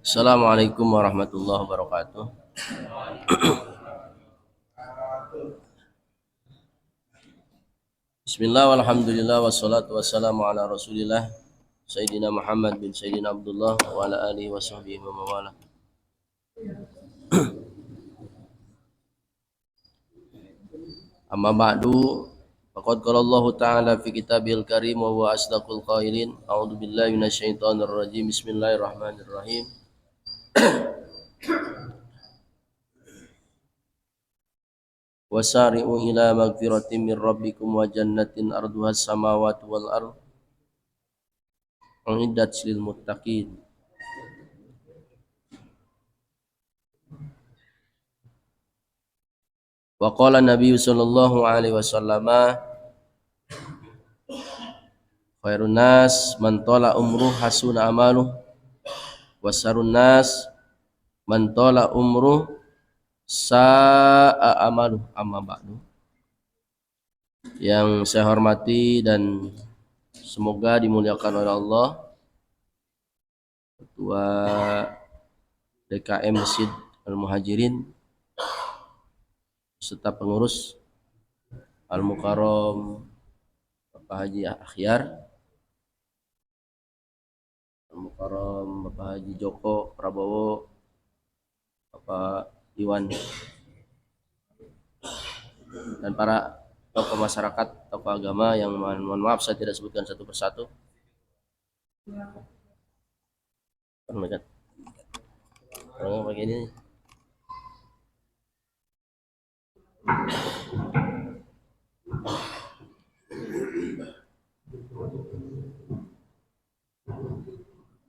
Assalamualaikum warahmatullahi wabarakatuh. Bismillah walhamdulillah wassalatu wassalamu ala rasulillah Sayyidina Muhammad bin Sayyidina Abdullah wa ala alihi wa sahbihi wa mawala. Amma ba'du, faqad qala Allah ta'ala fi kitabil karim wa huwa asdaqul qailin. A'udzu billahi minasyaitonir rajim. Bismillahirrahmanirrahim. Wasari'u ila magfiratin min rabbikum wa jannatin arduhas samawati wal ardh uiddat lil muttaqin. Wa qala Nabi sallallahu alaihi wasallam, khairun nas man tola umruh hasuna amaluh wasarun nas man tola umruh sa'a amaluh. Amma ba'du. Yang saya hormati dan semoga dimuliakan oleh Allah, Ketua DKM Masjid Al-Muhajirin serta pengurus Al-Mukarram Bapak Haji Akhyar, Al-Mukarram Bapak Haji Joko Prabowo, Bapak Iwan, dan para tokoh masyarakat, tokoh agama yang mohon maaf saya tidak sebutkan satu persatu. Orang begini.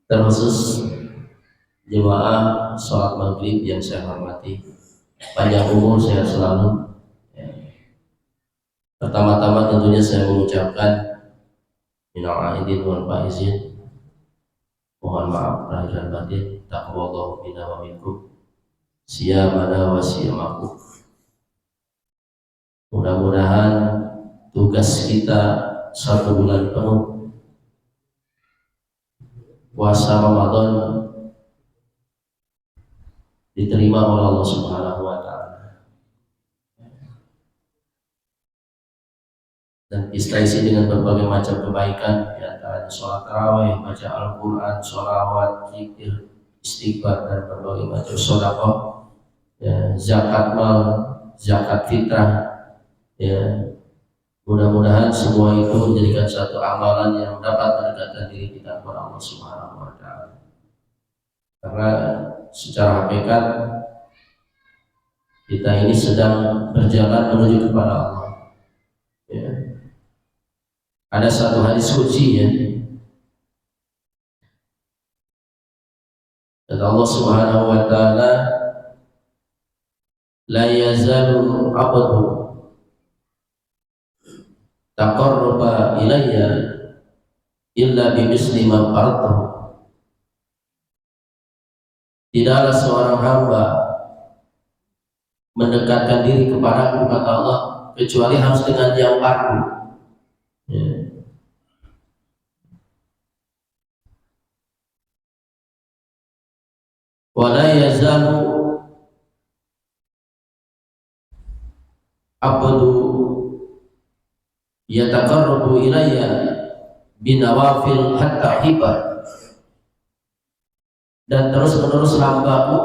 Terkhusus jemaah sholat maghrib yang saya hormati, panjang umur sehat selalu. Pertama-tama tentunya saya mengucapkan minal aidin wal faizin, mohon maaf lahir dan batin, taqabbalallahu minna wa minkum, siyamana wa siyamakum. Mudah-mudahan tugas kita 1 bulan penuh puasa Ramadan diterima oleh Allah Subhanahu wa taala. Dan diisi dengan berbagai macam kebaikan, di antaranya sholat tarawih, baca Al-Quran, sholawat, zikir, istighfar, dan berbagai macam sedekah, ya, zakat mal, zakat fitrah, ya. Mudah-mudahan semua itu menjadikan satu amalan yang dapat mendekatkan diri kita kepada Allah Subhanahu wa taala. Karena secara hakikat kita ini sedang berjalan menuju kepada Allah. Ya. Ada satu hadis qudsi, ya. Kata Allah Subhanahu wa taala, la yazalu abdu taqarraba ilayya illa bimisli ma faradtahu. Tidaklah seorang hamba mendekatkan diri kepadaku, kata Allah, kecuali harus dengan yang fardu. Ya. Wala yazalu abdu yataqarrabu ilayya binawafil hatta hibar, dan terus-menerus hambaku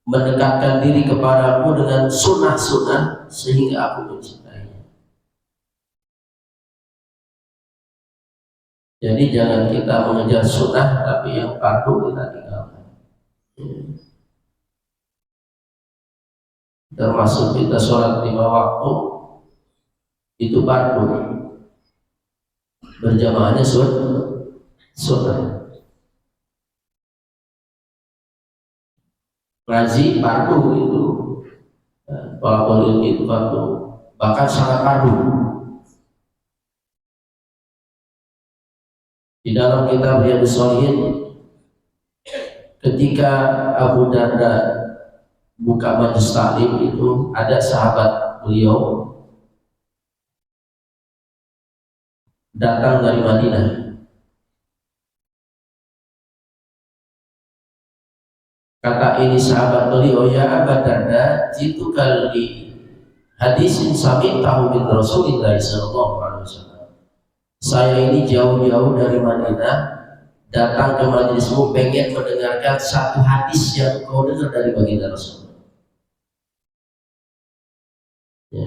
mendekatkan diri kepadaku dengan sunnah-sunnah sehingga aku mencintainya. Jadi jangan kita mengejar sunnah tapi yang fardu kita tinggalkan. Termasuk kita sholat 5 waktu itu fardu, berjamaahnya sunnah. Ngaji fardu itu, walaupun itu fardu, bahkan sangat fardu. Di dalam kitab Riyadhus Shalihin, ketika Abu Darda buka majelis taklim itu, ada sahabat beliau datang dari Madinah. Kata ini sahabat beliau, ya Abu Darda, jitu kali hadisin sami tahu min Rasulillah sallallahu alaihi wasallam. Saya ini jauh-jauh dari Madinah datang ke majelismu pengen mendengarkan satu hadis yang kau dengar dari baginda Rasul. Ya.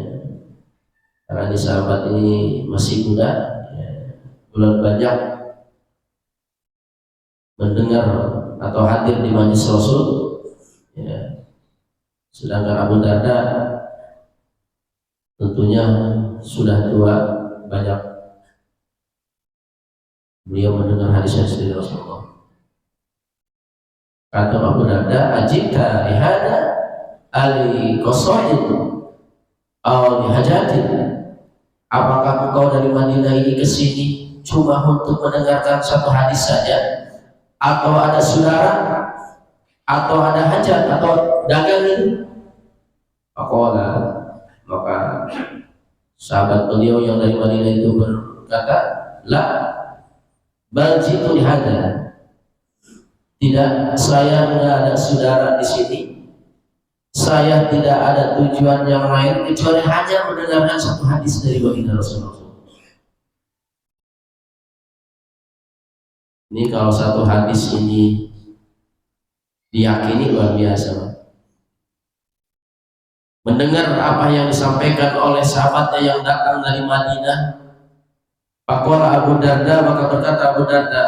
Karena di sahabat ini masih muda, ya, belum banyak mendengar atau hadir di majelis Rasul. Ya. Sedangkan Abu Darda tentunya sudah tua, banyak beliau mendengar hadis-hadis dari Rasulullah. Kata Abu Darda, ajibta lihada ali qasaid aw lihajatin. Apakah engkau dari Madinah ini ke sini cuma untuk mendengarkan satu hadis saja, atau ada saudara, atau ada hajat, atau dagang ini? Maka sahabat beliau yang dari Madinah itu berkata, la bal jitu lihada. Tidak, saya tidak ada saudara di sini. Saya tidak ada tujuan yang lain kecuali hanya mendengarkan satu hadis dari baginda Rasulullah. Ini kalau satu hadis ini diyakini luar biasa. Mendengar apa yang disampaikan oleh sahabatnya yang datang dari Madinah. Faqala Abu Darda, maka berkata Abu Darda,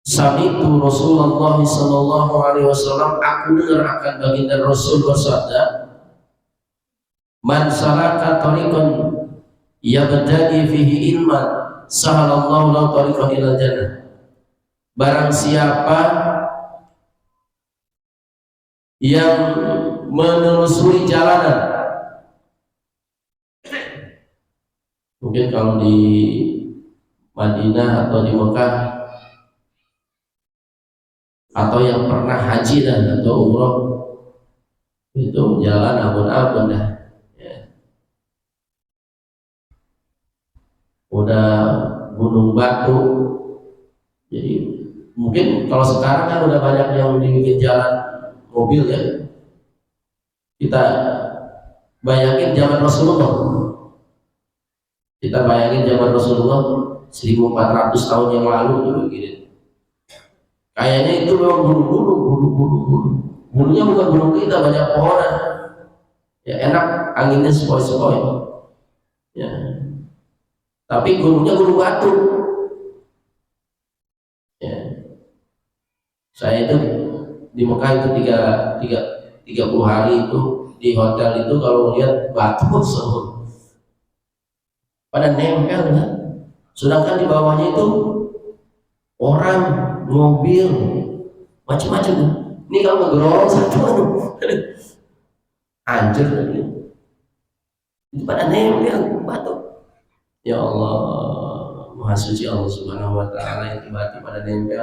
sami'tu Rasulullah sallallahu alaihi wasallam, aku dengar akan baginda Rasul bersabda, man salaka tariqan yabtaghi fihi ilman sahalallahu lahu tariqan ilal jannah. Barang siapa yang menelusuri jalanan, mungkin kalau di Madinah atau di Mekah atau yang pernah haji dan atau umroh, itu jalan ampun-ampun dah, ya. Udah gunung batu. Jadi mungkin kalau sekarang kan udah banyak yang dibikin jalan mobil, ya. Kita bayangin zaman Rasulullah. Kita bayangin zaman Rasulullah 1400 tahun yang lalu tuh begini. Kayaknya itu memang gunung-gunung. Gunungnya bukan gunung kita, banyak pohonan. Ya enak, anginnya sepoi-sepoi. Ya. Tapi gunungnya gunung batu. Ya. Saya itu di Mekah itu 30 hari itu di hotel itu kalau lihat batu semua pada nempel, kan? Sedangkan di bawahnya itu orang, mobil, macam-macam. Ini kalau ngegerong satu, hancur lagi. Itu pada nempel batu. Ya Allah, Maha Suci Allah Subhanahu Wa Taala, itu batu pada nempel.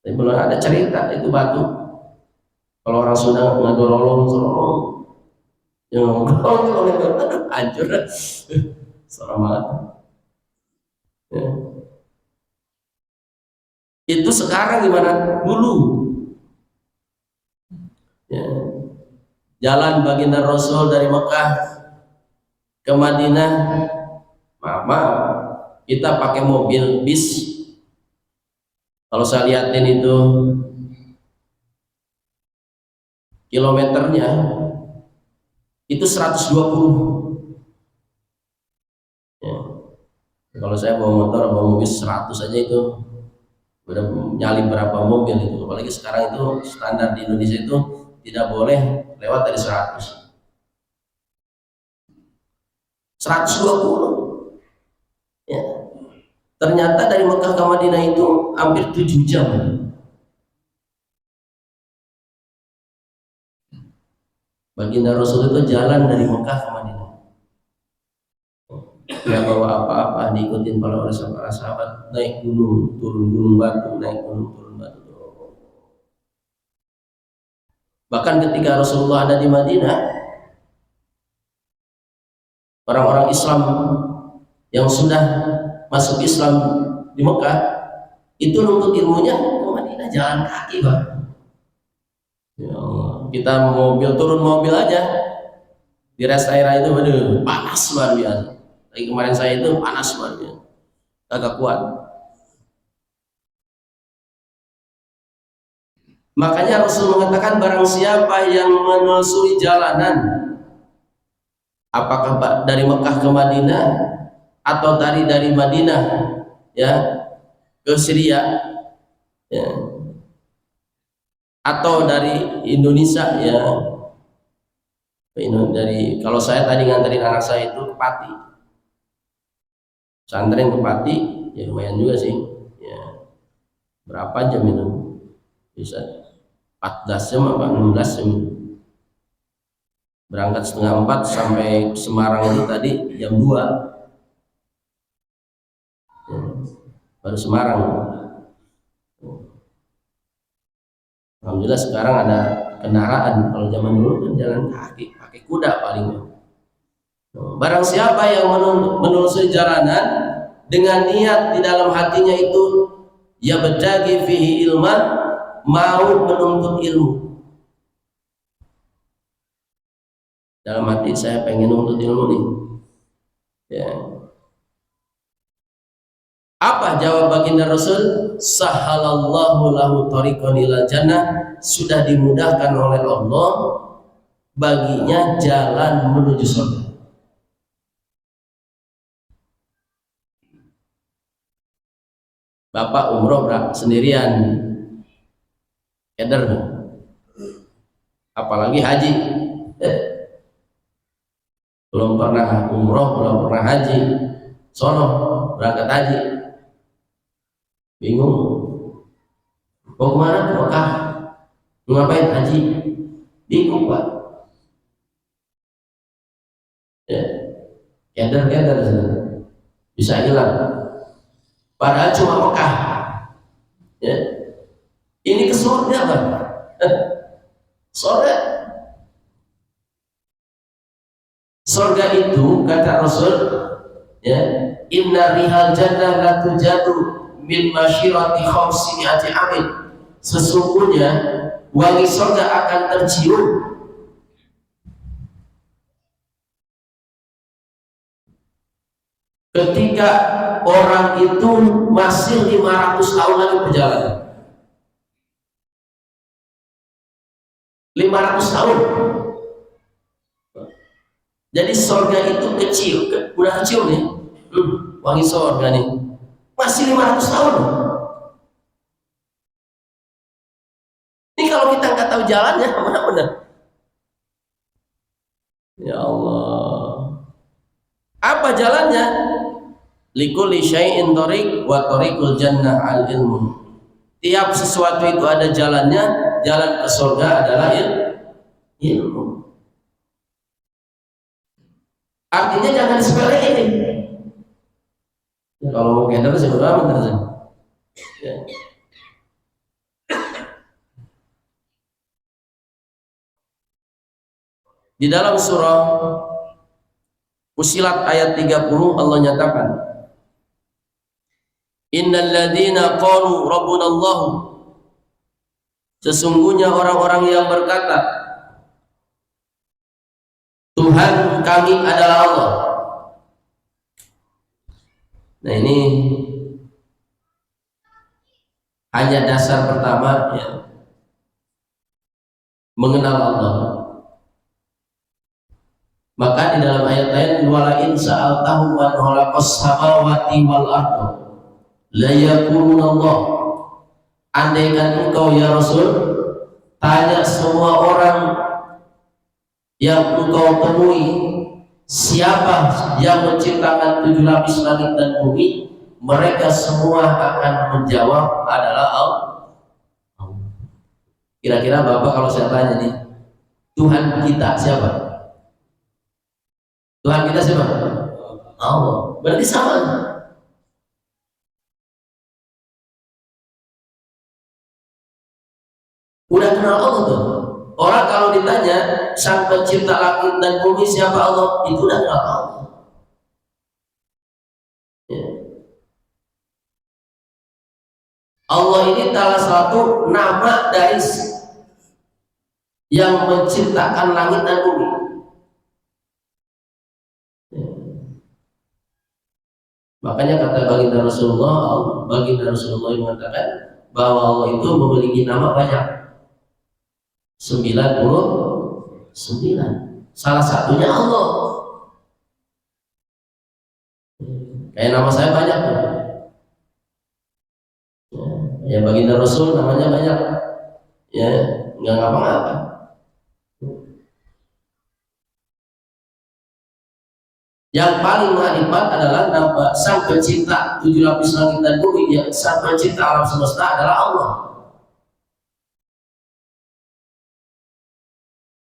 Tapi belum ada cerita itu batu. Kalau orang Sunda ngegorolong, yang ngomong hancur, serem banget. Ya. Itu sekarang gimana? Dulu, ya. Jalan baginda Rasul dari Mekah ke Madinah, maaf, kita pakai mobil bis. Kalau saya lihatin itu kilometernya itu 120. Ya. Kalau saya bawa motor, bawa mobil 100 aja itu udah nyalip berapa mobil itu. Apalagi sekarang itu standar di Indonesia itu tidak boleh lewat dari 100. 120. Ya. Ternyata dari Mekah ke Madinah itu hampir 7 jam. Baginda Rasul itu jalan dari Mekah ke Madinah. Tidak bawa apa-apa, diikutin oleh para sahabat, naik gunung, turun gunung batu, naik gunung, turun batu. Bahkan ketika Rasulullah ada di Madinah, orang-orang Islam yang sudah masuk Islam di Mekah itu nuntut ilmunya ke Madinah jalan kaki, Pak. Ya Allah, kita turun mobil aja di rest area itu, waduh, panas luar biasa. Lagi kemarin saya itu panas luar biasa, agak kuat. Makanya Rasul mengatakan barang siapa yang menelusuri jalanan, apakah dari Mekah ke Madinah atau dari Madinah ya ke Syria ya, atau dari Indonesia ya, dari, kalau saya tadi nganterin anak saya itu ke Pati, pesantren ke Pati, ya lumayan juga sih ya, berapa jam itu, bisa 14 jam apa 16 jam, berangkat setengah 4 sampai Semarang itu tadi jam 2 ya, baru Semarang. Alhamdulillah sekarang ada kendaraan, kalau zaman dulu kan jalan kaki, pakai kuda paling. Barang siapa yang menelusuri jalanan dengan niat di dalam hatinya itu ya berdagi fihi ilman, mau menuntut ilmu, dalam hati saya pengen menuntut ilmu nih ya. Apa jawab baginda Rasul? Sahalallahu lahu thariqan ilal jannah, sudah dimudahkan oleh Allah baginya jalan menuju surga. Bapak umroh sendirian, keder, apalagi haji, belum pernah umroh, belum pernah haji, sono berangkat haji, bingung mau kemana, ke Mekah, ngapain haji, bingung Pak ya, keder bisa hilang, padahal cuma Mekah ya. Ini ke surga Pak, surga itu kata Rasul ya, inna rihal jannah la tujadu min masyirati khamsiniati amin, sesungguhnya wangi surga akan tercium ketika orang itu masih 500 tahun lagi perjalanan. 500 tahun. Jadi surga itu kecil, udah kecil nih, wangi surga nih, masih 500 tahun. Ini kalau kita nggak tahu jalannya, mana-mana. Ya Allah, apa jalannya? Likulli syai'in thariq wa thariqul jannah al ilmu. Tiap sesuatu itu ada jalannya, jalan ke surga adalah ilmu. Artinya jangan disepelein. Ya, kalau mau keder sebenarnya ya. Di dalam surah Fussilat ayat 30 Allah nyatakan, innal ladzina qalu rabbunallahu, sesungguhnya orang-orang yang berkata Tuhan kami adalah Allah. Nah ini hanya dasar pertama ya, mengenal Allah. Maka di dalam ayat lain, wala in sa'altahu man khalaqas samawati wal ardh la yaquluna Allah. Andaikan engkau ya Rasul tanya semua orang yang engkau temui, siapa yang menciptakan 7 lapis langit dan bumi, mereka semua akan menjawab adalah Allah. Kira-kira Bapak kalau saya tanya nih, Tuhan kita siapa? Tuhan kita siapa? Allah. Berarti sama. Udah kenal Allah tuh. Orang kalau ditanya sang pencipta langit dan bumi siapa Allah, itu udah kenal Allah. Ya. Allah ini salah satu nama dari yang menciptakan langit dan bumi. Makanya kata baginda Rasulullah yang mengatakan bahwa Allah itu memiliki nama banyak, 99. Salah satunya Allah. Kayak nama saya banyak tuh. Ya baginda Rasul namanya banyak. Ya nggak ngapa-ngapa. Yang paling ma'rifat adalah nama sang pencipta 7 lapis langit dan bumi. Ya, sang pencipta alam semesta adalah Allah.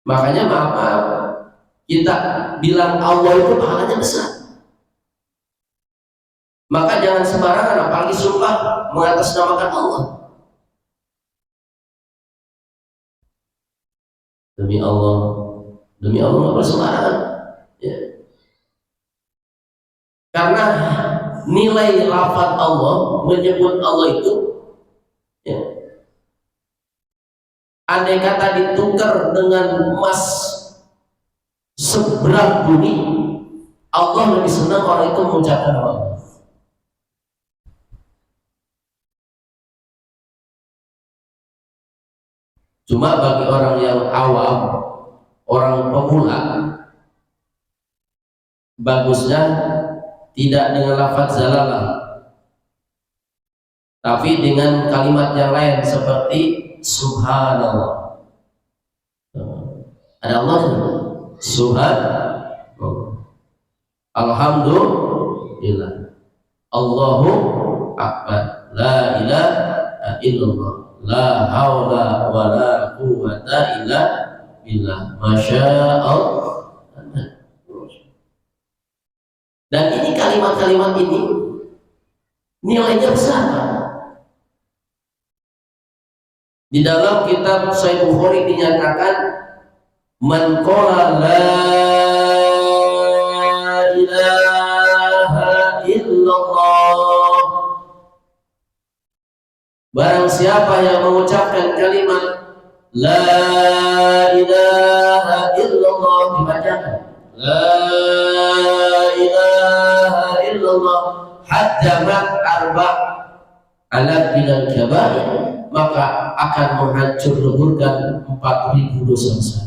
Makanya maaf, kita bilang Allah itu pahalanya besar. Maka jangan sembarangan, apalagi sumpah mengatasnamakan Allah. Demi Allah nggak boleh sembarangan. Ya. Karena nilai lafaz Allah, menyebut Allah itu, ya, andai kata ditukar dengan emas seberat bumi, Allah lebih senang orang itu mengucapkan Allah. Cuma bagi orang yang awam, orang pemula, bagusnya tidak dengan lafaz zalalah, tapi dengan kalimat yang lain seperti subhanallah. Ada Allah, subhanallah, alhamdulillah, Allahu akbar, la ilaha illallah, la haula wa la quwwata illa billah, masya Allah. Dan ini kalimat-kalimat ini nilainya besar. Di dalam kitab Sahih Bukhari dinyatakan man qala la ilaha illallah, barang siapa yang mengucapkan kalimat la ilaha illallah, dibacakan la ilaha illallah haddamat alaf minal kabair, maka akan menghancur leburkan 4.000 dosa besar.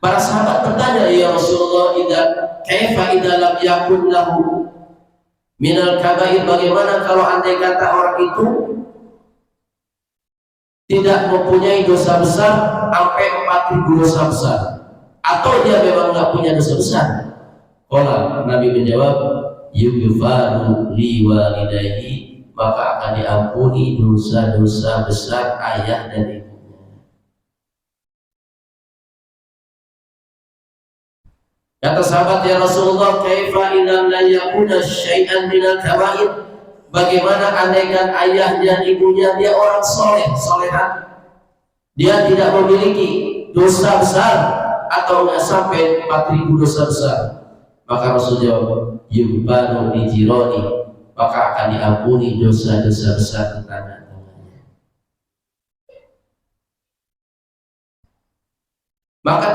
Para sahabat bertanya, ya Rasulullah, kaifa idza lam yakun lahu minal kabair, bagaimana kalau andai kata orang itu tidak mempunyai dosa besar sampai 4.000 dosa besar, atau dia memang nggak punya dosa besar? Qala, Nabi menjawab, yughfaru li walidayhi, maka akan diampuni dosa-dosa besar ayah dan ibunya. Kata sahabat, ya Rasulullah, kaifa idza la yakuna syai'an minal kabair, bagaimana andaikan ayah dan ibunya dia orang solehan, dia tidak memiliki dosa besar atau nggak sampai 4.000 dosa besar? Maka Rasul jawab, yughfaru li jirani, maka akan diampuni dosa-dosa besar tetangga-tetangganya. Maka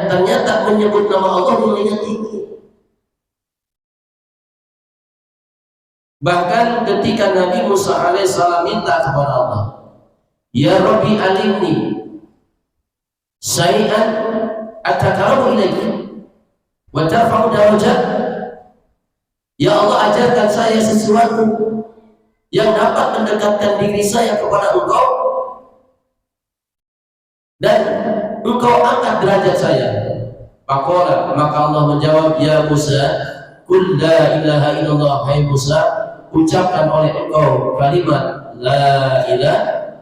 ternyata menyebut nama Allah nilainya tinggi. Bahkan ketika Nabi Musa alaihissalam minta kepada Allah, ya Rabbi alimni syai'an ataqarrabu ilaika wa tarfa'u darajat, ya Allah ajarkan saya sesuatu yang dapat mendekatkan diri saya kepada Engkau dan Engkau angkat derajat saya. Faqala, maka Allah menjawab, ya Musa, qul la ilaha illallah, hai Musa, ucapkan oleh engkau kalimat la ilaha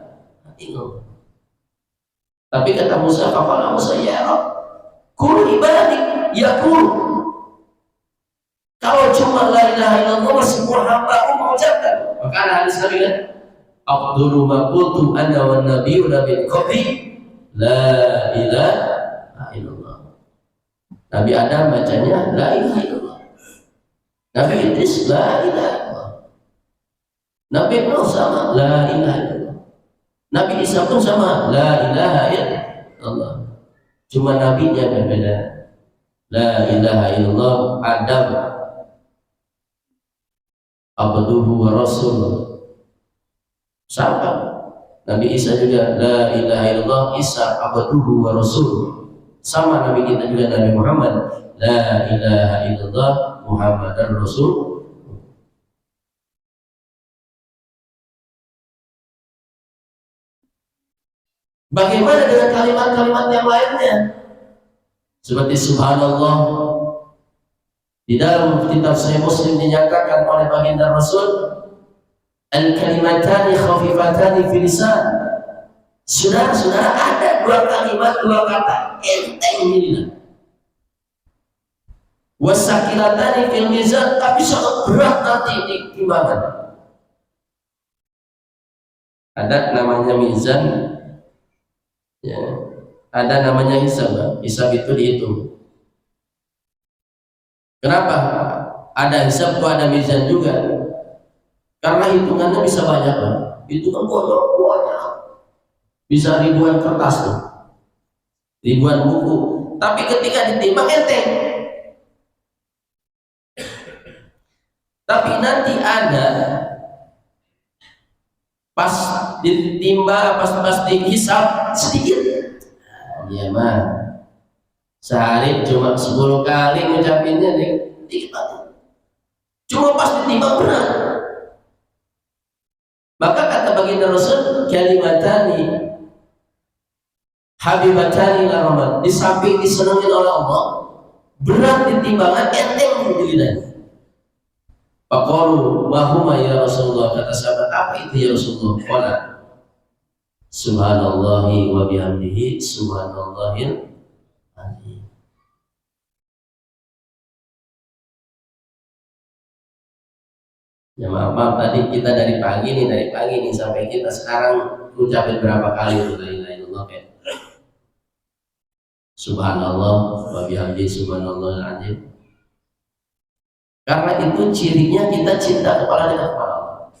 illallah. Tapi kata Musa, faqala Musa, ya Rabb, qul ibadik yaqul, kalau cuma la ilaha illallah semua hamba mengucapkan. Maka ada hadis Nabi kan, afdalu ma qultu ana wan nabiyuna min qabli la ilaha illallah. Nabi Adam bacanya la ilaha illallah. Nabi Idris la ilaha illallah. Nabi Nuh sama la ilaha illallah. Nabi Isa pun sama la ilaha illallah. Cuma nabinya berbeda. La ilaha illallah Adam abduhu wa rasul. Sama. Nabi Isa juga la ilaha illallah Isa abduhu wa rasul. Sama Nabi kita juga Nabi Muhammad la ilaha illallah Muhammadar Rasul. Bagaimana dengan kalimat-kalimat yang lainnya? Seperti subhanallah. Di dalam kitab Sahih Muslim dinyatakan oleh baginda Rasul, al-kalimatani khafifatani fil lisan. Saudara-saudara, ada dua kalimat, dua kata enteng ini. Wasakilatani fil mizan, tapi sangat berat nanti di timbangan. Ada namanya mizan, ya. Ada namanya hisab. Hisab itu dihitung. Kenapa? Ada hisab kok ada mizan juga? Karena hitungannya bisa banyak, Pak. Hitungan banyak. Bisa ribuan kertas tuh, ribuan buku. Tapi ketika ditimbang enteng. Tapi nanti ada pas ditimbang, pas dihisab sedikit. Dia mah sehari cuma 10 kali ngucapinnya dikit banget. Cuma pas ditimbang berat. Maka kata baginda Rasul, kalimatani habibatani ila rahman, di samping disenangi oleh Allah, berat di timbangan, enteng di lidahnya. Faqalu ma huma ya Rasulullah, kata sahabat, apa itu ya Rasulullah? Qala subhanallahi wa bihamdihi subhanallahil azim. Ya maaf tadi kita dari pagi nih sampai kita sekarang ucapin berapa kali la ilaha illallah kayak subhanallah wa bihamdihi subhanallahil azim. Karena itu cirinya kita cinta kepada Allah.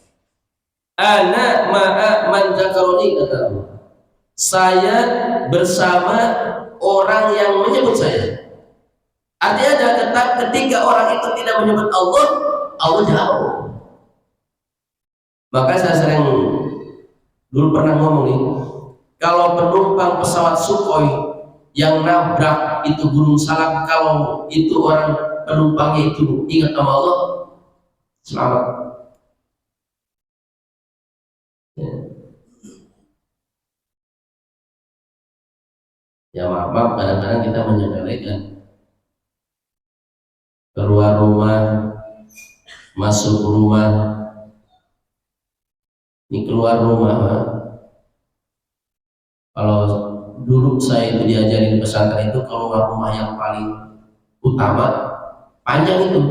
Ana ma'a man dzakaroni, kata Allah. Saya bersama orang yang menyebut saya. Artinya ada tetap ketika orang itu tidak menyebut Allah, Allah jauh. Maka saya sering dulu pernah ngomong nih, kalau penumpang pesawat Sukhoi yang nabrak itu Gunung Salak, kalau itu orang penumpangnya itu ingat sama Allah, selamat. Ya maaf, kadang-kadang kita menyepelekan. Keluar rumah, masuk rumah. Ini keluar rumah, Pak. Kalau dulu saya itu diajarin di pesantren itu, keluar rumah yang paling utama panjang itu.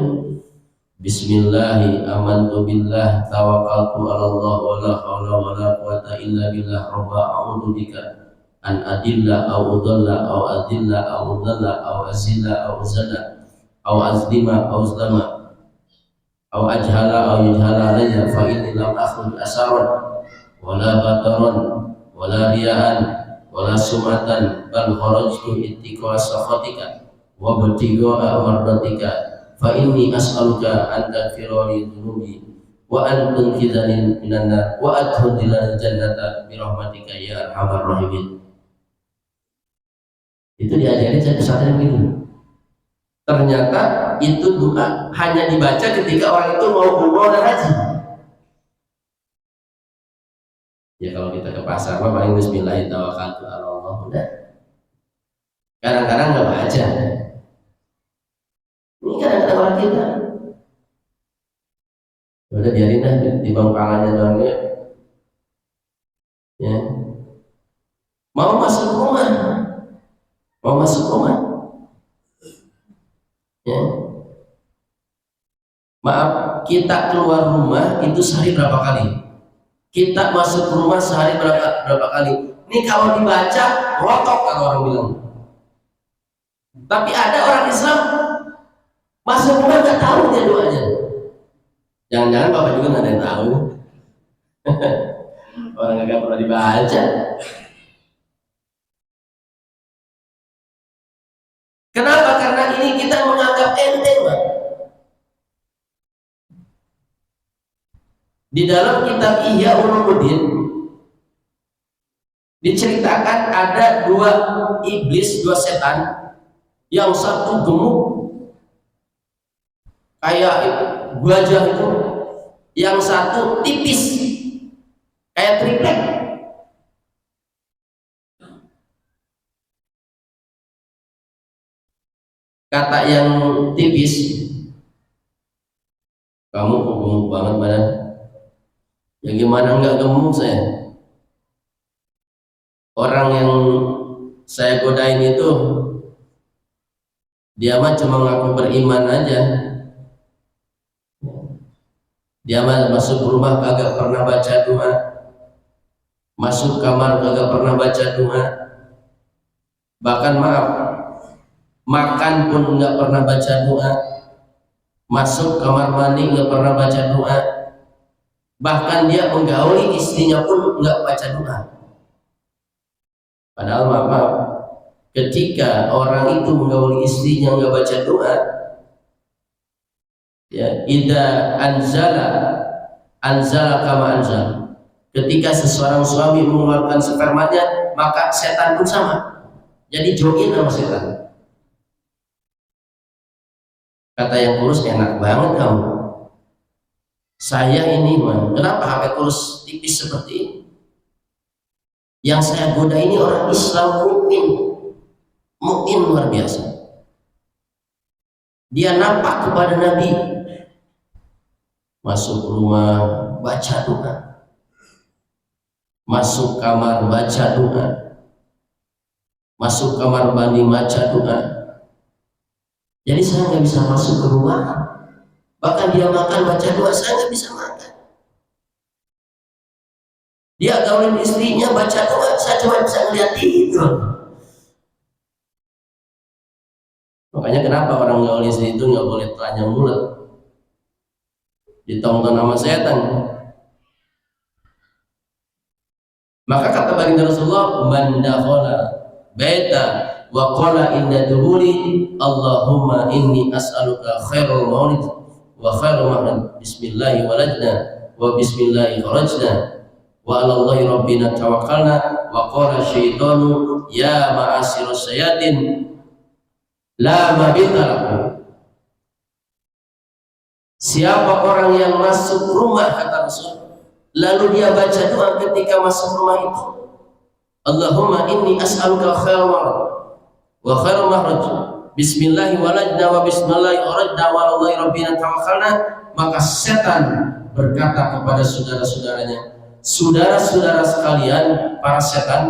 Bismillahi amantu billah tawakkaltu ala Allah wa la haula wa la quwata illa billah rabba a'udzu bika an adilla au udalla au adilla au udalla au azilla au zalla au azlima au zlama au ajhala au yujhala alayya fa inni lam akhud asaran wala bataran wala riyaan wala sumatan bal kharajtu ittiqa sakhatika wa batiqa mardatika fa inni as'aluka an taghfira li dhunubi wa an tunqidhani minan nar wa adkhilani jannata bi rahmatika ya arhamar rahimin. Itu diajarin saya pesantren begitu. Ternyata itu doa hanya dibaca ketika orang itu mau umroh dan haji. Ya kalau kita ke pasar mah paling bismillahirrahmanirrahim tawakkaltu ala Allah udah. Kadang-kadang nggak baca. Ini kadang-kadang orang kita. Udah biarin dah di bangkalannya doang ya. Mau masuk rumah. Ya. Maaf, kita keluar rumah itu sehari berapa kali? Kita masuk rumah sehari berapa kali? Ini kalau dibaca rotok kalau orang bilang. Tapi ada orang Islam masuk rumah nggak tahu dia doanya. Jangan-jangan bapak juga nggak ada yang tahu. Orang nggak pernah dibaca. Kenapa? Karena ini kita menganggap enteng, Pak. Di dalam kitab Ihya Ulumuddin diceritakan ada dua iblis, dua setan, yang satu gemuk kayak gajah itu, yang satu tipis kayak triplek. Kata yang tipis, kamu kok gemuk banget badan? Ya gimana nggak gemuk saya? Orang yang saya godain itu dia mah cuma ngaku beriman aja. Dia mah masuk rumah kagak pernah baca doa, masuk kamar kagak pernah baca doa, bahkan maaf, makan pun nggak pernah baca doa, masuk kamar mandi nggak pernah baca doa, bahkan dia menggauli istrinya pun nggak baca doa. Padahal maaf, ketika orang itu menggauli istrinya nggak baca doa, ya, idza anzala kama anzal. Ketika seseorang suami mengeluarkan spermanya, maka setan pun sama. Jadi join sama setan. Kata yang kurus, enak banget kamu. Saya ini mah, kenapa HP kurus tipis seperti ini? Yang saya goda ini orang Islam mukmin luar biasa. Dia nampak kepada Nabi, masuk rumah baca doa, masuk kamar baca doa, masuk kamar mandi baca doa. Jadi saya nggak bisa masuk ke rumah, bahkan dia makan baca doa, saya nggak bisa makan. Dia gaulin istrinya baca doa, saya cuma bisa ngeliat itu. Makanya kenapa orang gaul istri itu nggak boleh telanjang mulut, ditonton sama setan. Maka kata baginda Rasulullah, man dakhala baita wa qala inda duhuli Allahumma inni as'aluka khairul maulid wa khairul mahrad, bismillahi walajna wa bismillahi kharajna wa ala Allahi rabbina tawakkalna, wa qala syaitanu ya ma'asirus syayatin la mabita lakum. Siapa orang yang masuk rumah, kata Rasul, lalu dia baca doa ketika masuk rumah itu, Allahumma inni as'aluka khairal wa khairul makhraj, bismillahi walajna wa bismillahi kharajna wa ala Allahi rabbina tawakkalna, maka setan berkata kepada saudara-saudaranya, saudara-saudara sekalian, para setan,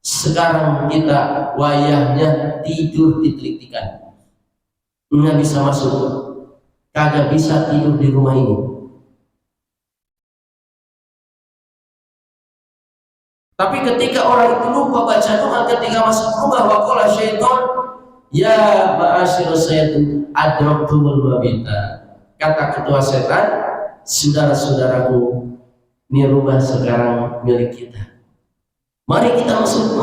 sekarang kita wayahnya tidur di telik-tikan, nggak bisa masuk, kagak bisa tidur di rumah ini. Tapi ketika orang itu lupa baca doa ketika masuk rumah, waqala syaitan ya ma'asyirus syayatin adraktumul mabita. Kata ketua setan, saudara-saudaraku, ini rumah sekarang milik kita, mari kita masuk.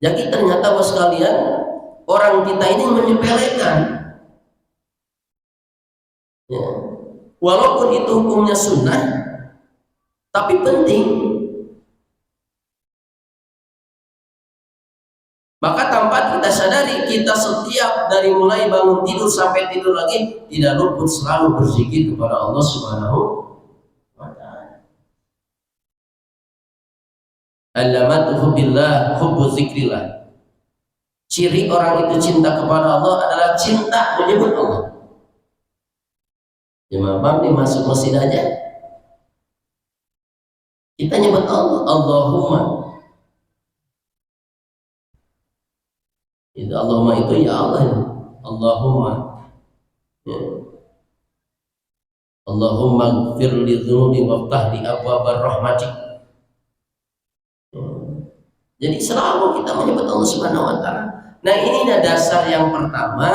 Jadi ternyata bos kalian, orang kita ini menyepelekan, ya. Walaupun itu hukumnya sunnah, tapi penting. Maka tanpa kita sadari, kita setiap dari mulai bangun tidur sampai tidur lagi tidak luput selalu berzikir kepada Allah Subhanahu wa ta'ala. Alamatuhu billah hubbu zikrillah. Ciri orang itu cinta kepada Allah adalah cinta menyebut Allah. Ya maaf nih, masuk masjid aja kita nyebut Allah, Allahumma. Itu Allahumma itu ya Allah, ya. Allahumma, ya. Allahumma gfir li dhunubi waftah li abwabar rahmatik, ya. Jadi selalu kita menyebut Allah Subhanahu wa taala. Nah, ini dasar yang pertama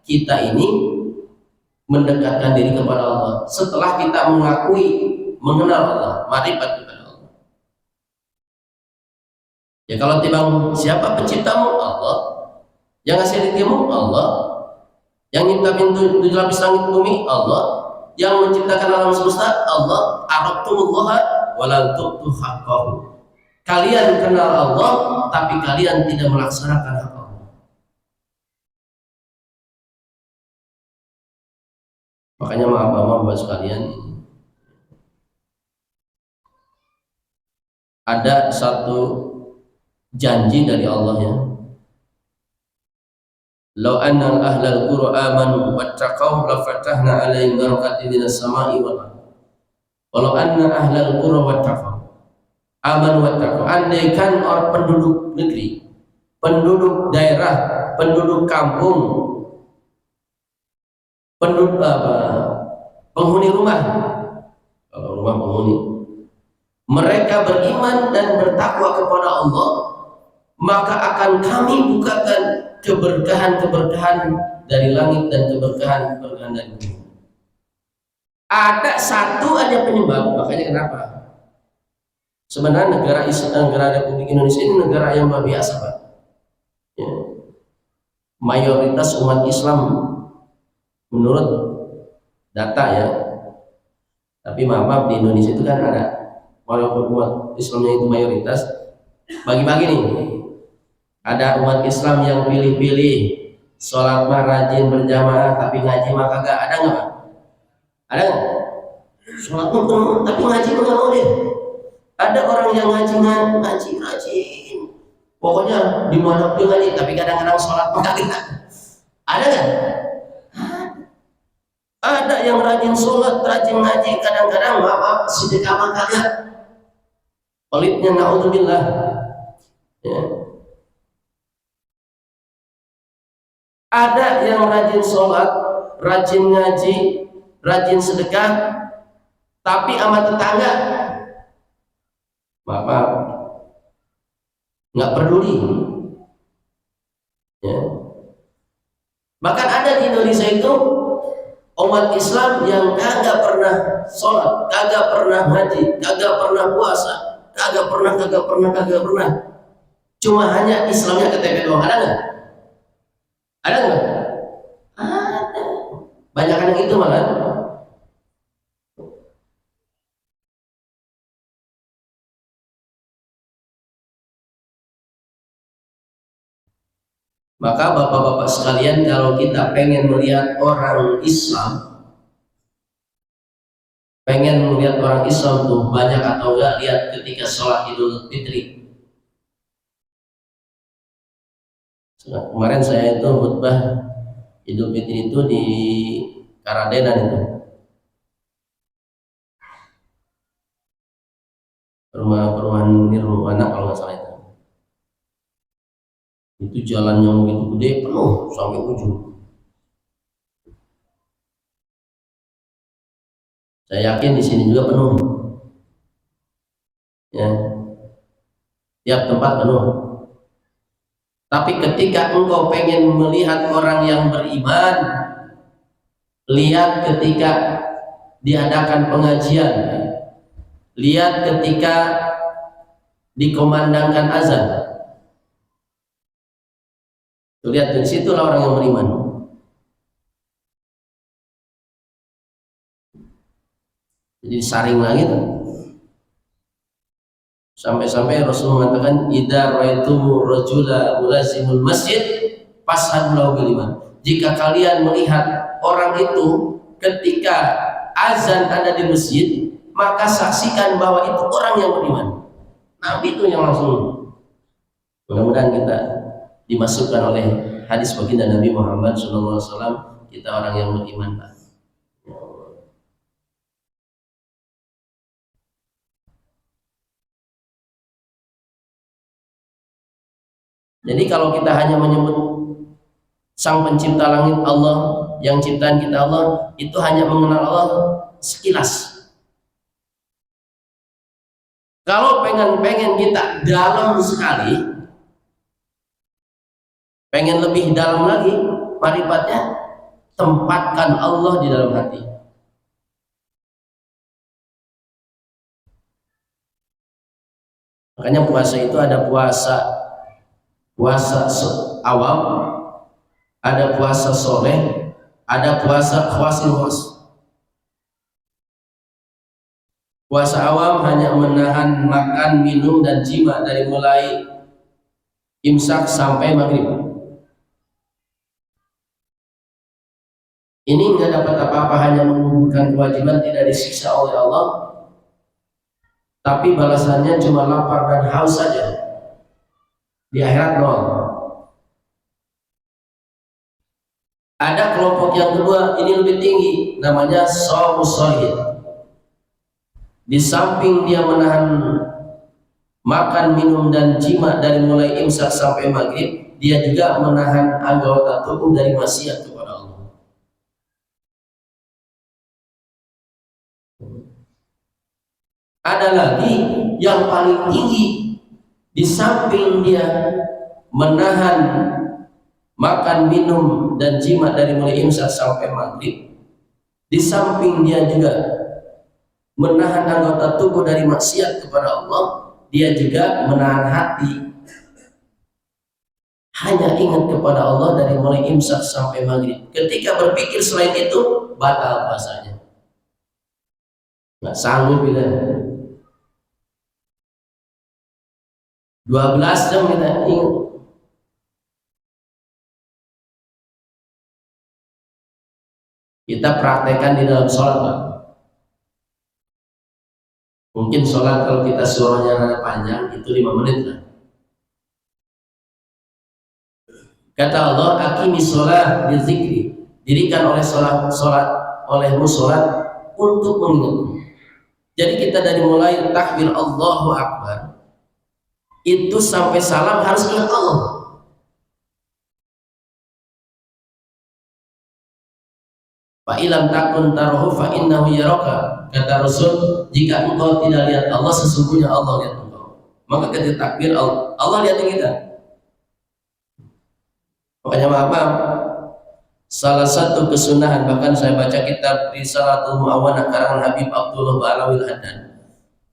kita ini mendekatkan diri kepada Allah. Setelah kita mengakui, mengenal Allah, marifat kepada Allah. Ya kalau timbang siapa penciptamu? Allah. Yang ngasih rezekimu? Allah. Yang nyipta pintu 7 lapis langit bumi? Allah. Yang menciptakan alam semesta? Allah. Arabtumullaha walau tu'tu haqqahu. Kalian kenal Allah, tapi kalian tidak melaksanakan hak Allah. Makanya maaf buat sekalian, ada satu janji dari Allah ya. Lau anna ahlal qura amanu wattaqau la fatahna 'alaihim barakatin minas sama'i wal ardh. Walau anna ahlal qura wattaqau amanu wattaqau, andaikan orang penduduk negeri, penduduk daerah, penduduk kampung, penduduk penghuni rumah, penghuni, mereka beriman dan bertakwa kepada Allah, maka akan kami bukakan keberkahan-keberkahan dari langit dan keberkahan-keberkahan dari bumi. Ada satu aja penyebab, makanya kenapa? Sebenarnya negara Republik Indonesia ini negara yang luar biasa, Pak. Ya. Mayoritas umat Islam menurut data ya. Tapi maaf di Indonesia itu kan ada, walaupun umat Islamnya itu mayoritas, bagi-bagi nih. Ada umat Islam yang pilih-pilih, sholat mah rajin berjamaah tapi ngaji mah kagak. Ada nggak, Pak? Ada nggak? Sholat mah tapi ngaji mah nggak boleh. Ada orang yang ngaji rajin, pokoknya di mana pun ngaji, tapi kadang-kadang sholat mah kagak. Ada nggak? Ada yang rajin sholat, rajin ngaji, kadang-kadang maaf sedekah mah kagak. Pelitnya naudzubillah. Ya. Ada yang rajin sholat, rajin ngaji, rajin sedekah, tapi sama tetangga, maaf, nggak peduli. Ya. Bahkan ada di Indonesia itu umat Islam yang kagak pernah sholat, kagak pernah ngaji, kagak pernah puasa, kagak pernah. Cuma hanya Islamnya KTP doang. Ada nggak? Ada nggak? Ada. Banyak yang itu malah. Maka bapak-bapak sekalian, kalau kita pengen melihat orang Islam, tuh banyak atau enggak, lihat ketika sholat Idul Fitri. Kemarin saya itu khutbah Idul Fitri itu di Karadenan itu, perumahan Nirwana kalau nggak salah itu jalan yang begitu gede, penuh sampai ujung. Saya yakin di sini juga penuh, ya, tiap tempat penuh. Tapi ketika engkau pengen melihat orang yang beriman, lihat ketika diadakan pengajian, lihat ketika dikomandangkan azan. Lihat dari situlah orang yang beriman. Jadi saring lagi tuh. Sampai-sampai Rasul mengatakan, idza ra'aitumur rajula mulazimul masjid fashhadu lahu bil iman. Jika kalian melihat orang itu ketika azan ada di masjid, maka saksikan bahwa itu orang yang beriman. Nabi itu yang langsung. Mudah-mudahan kita dimasukkan oleh hadis baginda Nabi Muhammad SAW, kita orang yang beriman, Pak. Jadi kalau kita hanya menyebut Sang Pencipta langit Allah, yang ciptaan kita Allah, itu hanya mengenal Allah sekilas. Kalau pengen kita dalam sekali, pengen lebih dalam lagi marifatnya, tempatkan Allah di dalam hati. Makanya puasa itu ada puasa awam, ada puasa soleh, ada puasa khawasil khas. Puasa awam hanya menahan makan, minum, dan jima dari mulai imsak sampai maghrib. Ini nggak dapat apa-apa, hanya menggugurkan kewajiban, tidak disiksa oleh Allah, tapi balasannya cuma lapar dan haus saja. Di akhirat nol. Ada kelompok yang kedua, ini lebih tinggi, namanya shaumus shahid. Di samping dia menahan makan, minum, dan jima dari mulai imsak sampai maghrib, dia juga menahan anggota tubuh dari maksiat kepada Allah. Ada lagi yang paling tinggi, di samping dia menahan makan, minum, dan jima dari mulai imsak sampai maghrib, di samping dia juga menahan anggota tubuh dari maksiat kepada Allah, dia juga menahan hati, hanya ingat kepada Allah dari mulai imsak sampai maghrib. Ketika berpikir selain itu, batal puasanya. Nggak sanggup bila 12 jam kita ingat. Kita praktekkan di dalam sholat, Pak. Mungkin sholat kalau kita suaranya panjang itu 5 menit lah. Kata Allah, aqimi sholat bizikri, dirikan olehmu sholat untuk mengingatku. Jadi kita dari mulai takbir Allahu Akbar itu sampai salam harus ingat Allah. Fa ilam takun tarahu fa innahu yaraka. Kata Rasul, jika engkau tidak lihat Allah, sesungguhnya Allah lihat engkau. Maka ketika takbir Allah lihat kita. Makanya maaf, salah satu kesunahan, bahkan saya baca kitab Risalatul Mu'awanah karangan Habib Abdullah Ba'alawil Haddad,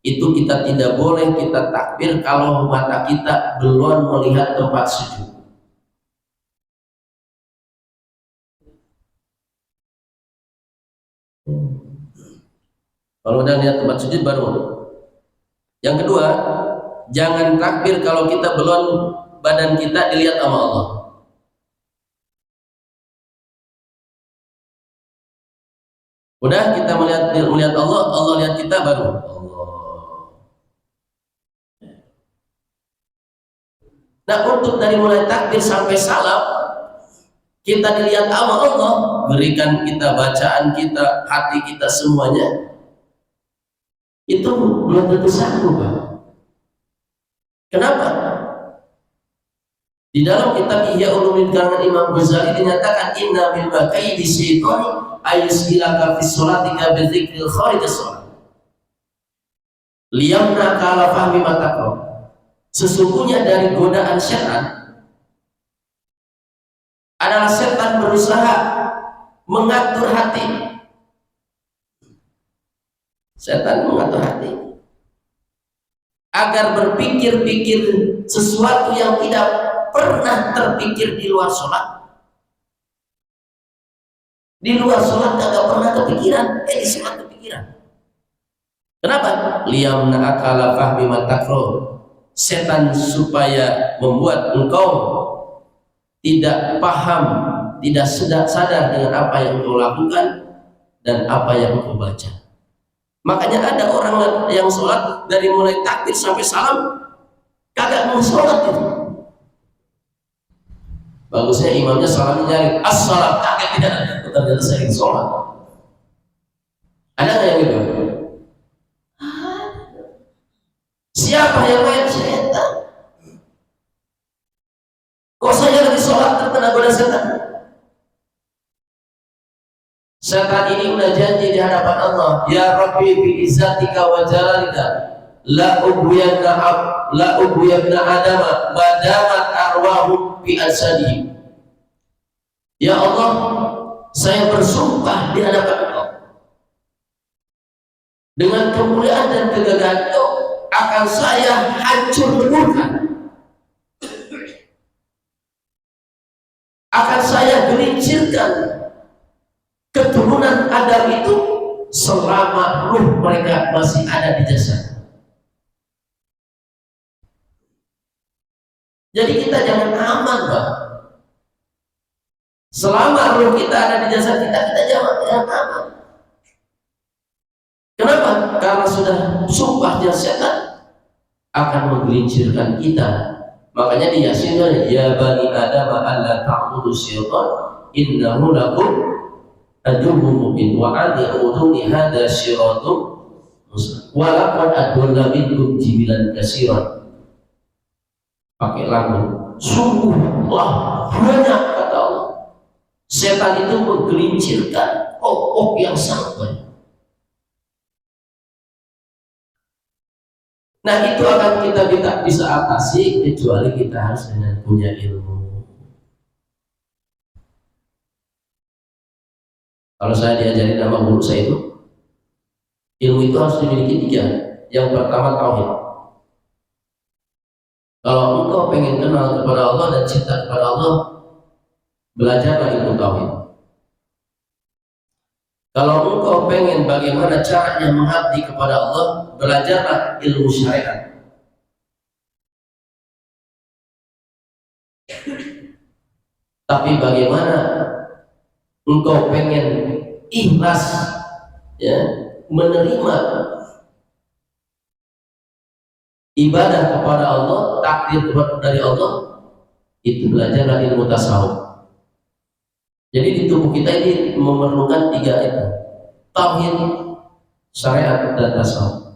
itu kita tidak boleh kita takbir kalau mata kita belum melihat tempat sujud. Kalau udah lihat tempat sujud baru. Yang kedua, jangan takbir kalau kita belum badan kita dilihat sama Allah. Udah kita melihat Allah, Allah lihat kita baru Allah. Nah, untuk dari mulai takbir sampai salam kita dilihat sama Allah, berikan kita bacaan kita, hati kita, semuanya itu belum tentu sanggup, Pak. Kenapa? Di dalam kitab Ihya Ulumuddin karangan Imam Ghazali dinyatakan inna bil makaidi syaitani ayusbilaka fi sholatika bi dzikril kharij shalah liyamna kala fahmi matakro. Sesungguhnya dari godaan setan adalah setan berusaha mengatur hati. Setan mengatur hati agar berpikir-pikir sesuatu yang tidak pernah terpikir di luar sholat. Di luar sholat gak pernah kepikiran, di sholat kepikiran. Kenapa? Liyamna akala fahmi matakro. Setan supaya membuat engkau tidak paham, tidak sadar dengan apa yang engkau lakukan dan apa yang engkau baca. Makanya ada orang yang sholat dari mulai takbir sampai salam kagak mau sholat itu. Bagusnya imamnya salamnya nyari as-salam, kagak tidak, ternyata sering sholat. Ada nggak yang gitu? Siapa yang main? Setan. Kok saya lagi sholat terkena goda setan? Setan ini udah janji di hadapan Allah, ya Rabbi bi izzatika wa jalalika la ubuyabna adama madamat arwahum fi ansadihi. Ya Allah, saya bersumpah di hadapan Engkau dengan kemuliaan dan kegagahan Engkau akan saya hancur leburkan, akan saya gelincirkan keturunan Adam itu selama ruh mereka masih ada di jasad. Jadi kita jangan aman, Pak. Selama ruh kita ada di jasad kita jangan aman. Kenapa? Karena sudah sumpah setan akan menggelincirkan kita. Makanya di Yasin, ya bani Adam alla ta'budu syaitan innahu lakum aduwwun mubin wa an ya'buduni hadza syiratun mustaqim wa laqad adalla minkum jibilan katsiran. Pakai lagu, sungguh banyak kata Allah, setan itu menggelincirkan yang sangat banyak. Nah, itu akan kita bisa atasi kecuali kita harus dengan punya ilmu. Kalau saya diajarin sama guru saya itu, ilmu itu harus dimiliki 3. Yang pertama tauhid. Kalau engkau pengen kenal kepada Allah dan cinta kepada Allah, belajarlah ilmu tauhid. Kalau engkau pengen bagaimana caranya mengabdi kepada Allah, belajarlah ilmu syariat. Tapi bagaimana engkau pengen ikhlas, ya, menerima ibadah kepada Allah, takdir dari Allah, itu belajarlah ilmu tasawuf. Jadi di tubuh kita ini memerlukan 3 itu: tauhid, syariat, dan tasawuf.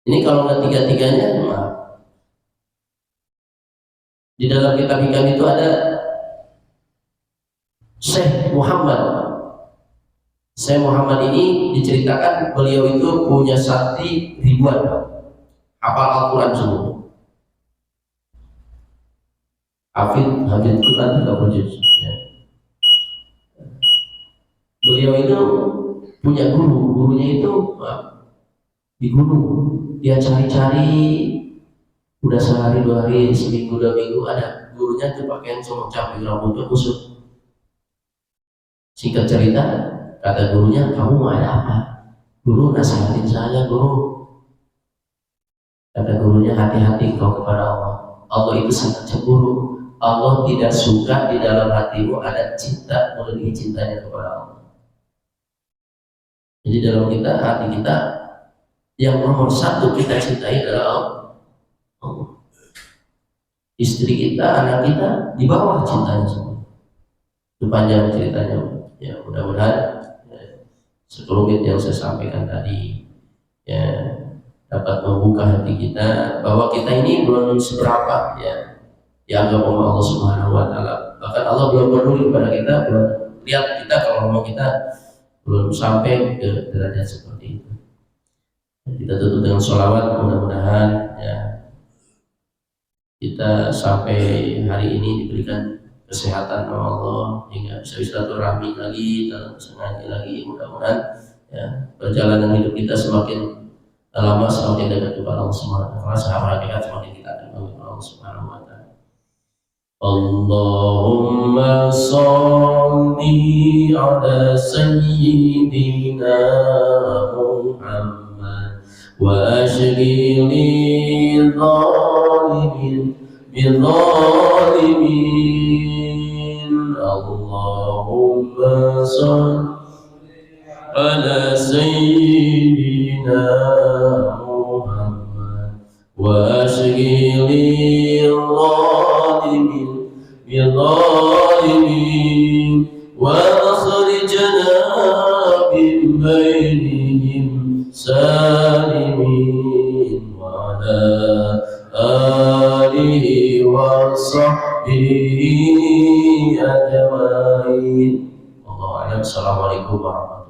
Ini kalau nggak 3-3-nya, di dalam kitab hikam itu ada Syekh Muhammad. Syekh Muhammad ini diceritakan beliau itu punya sakti ribuan, hafal Al-Quran semua. Hafid Quran 30 juz. Ya. Beliau itu punya gurunya itu di gunung. Dia cari-cari, udah sehari 2 hari, seminggu 2 minggu, ada gurunya tuh pakaian semua capek, rambutnya kusut. Singkat cerita, kata gurunya, kamu mau ada apa? Guru, nasihatin saya, guru. Kata gurunya, hati-hati kau kepada Allah. Allah itu sangat cemburu. Allah tidak suka di dalam hatimu ada cinta melebihi cintanya kepada Allah. Jadi dalam hati kita yang nomor 1 kita cintai adalah Allah. Istri kita, anak kita di bawah cintanya semua. Itu panjang ceritanya. Ya, mudah-mudahan sekelumit yang saya sampaikan tadi ya dapat membuka hati kita bahwa kita ini belum seberapa ya dianggap oleh Allah Subhanahu wa taala. Bahkan Allah belum peduli kepada kita, belum lihat kita kalau ngomong kita belum sampai ke derajat seperti itu. Kita tutup dengan sholawat, mudah-mudahan ya kita sampai hari ini diberikan kesehatan oleh Allah hingga bisa silaturahmi lagi, dalam sengaja lagi. Mudah-mudahan ya perjalanan hidup kita semakin lama semakin dekat kepada Allah Subhanahu wa taala, sahabat dekat semakin kita dengan Allah Subhanahu wa taala. Allahumma sholli ala sayyidina Muhammad wa ashghili dhalimin bidzalimin. Allahumma sholli ala sayyidina Muhammad wa ashghili dhalimin bidzalimin wa akhrijna min bainihim salimin wa ala alihi wa sahbihi ajma'in. Assalamualaikum warahmatullahi wabarakatuh.